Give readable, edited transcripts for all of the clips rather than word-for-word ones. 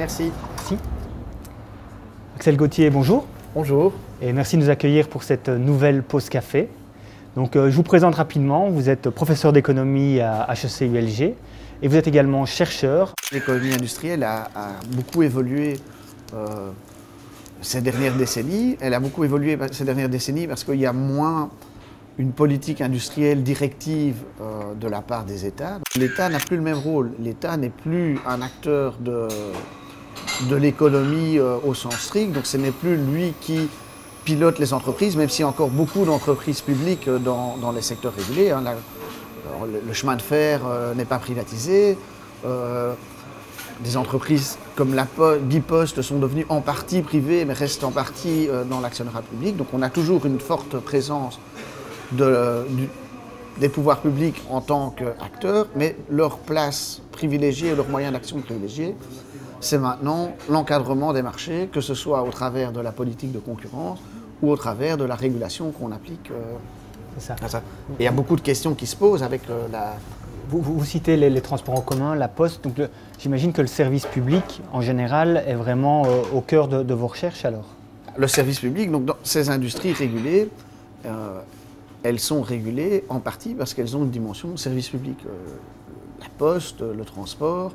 Merci. Merci. Axel Gauthier, bonjour. Bonjour. Et merci de nous accueillir pour cette nouvelle pause café. Donc, je vous présente rapidement, vous êtes professeur d'économie à HEC ULG et vous êtes également chercheur. L'économie industrielle a beaucoup évolué ces dernières décennies. Elle a beaucoup évolué ces dernières décennies parce qu'il y a moins une politique industrielle directive de la part des États. L'État n'a plus le même rôle. L'État n'est plus un acteur de l'économie au sens strict, donc ce n'est plus lui qui pilote les entreprises, même s'il y a encore beaucoup d'entreprises publiques dans les secteurs régulés. Hein. Le chemin de fer n'est pas privatisé. Des entreprises comme la Bipost sont devenues en partie privées, mais restent en partie dans l'actionnariat public. Donc on a toujours une forte présence des pouvoirs publics en tant qu'acteurs, mais leur place privilégiée, leur moyen d'action privilégié, c'est maintenant l'encadrement des marchés, que ce soit au travers de la politique de concurrence ou au travers de la régulation qu'on applique à ça. Et il y a beaucoup de questions qui se posent avec la... Vous citez les transports en commun, la poste, donc j'imagine que le service public en général est vraiment au cœur de vos recherches alors? Le service public, donc dans ces industries régulées, elles sont régulées en partie parce qu'elles ont une dimension service public. La poste, le transport,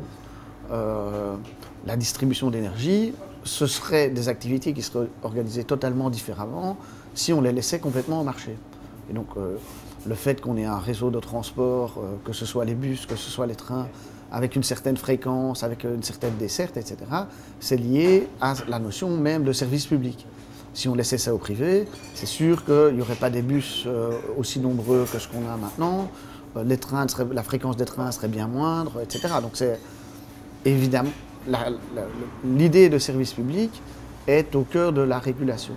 la distribution d'énergie, ce seraient des activités qui seraient organisées totalement différemment si on les laissait complètement au marché. Et donc le fait qu'on ait un réseau de transport, que ce soit les bus, que ce soit les trains, avec une certaine fréquence, avec une certaine desserte, etc., c'est lié à la notion même de service public. Si on laissait ça au privé, c'est sûr qu'il n'y aurait pas des bus aussi nombreux que ce qu'on a maintenant, les trains la fréquence des trains serait bien moindre, etc. Donc c'est évidemment, l'idée de service public est au cœur de la régulation.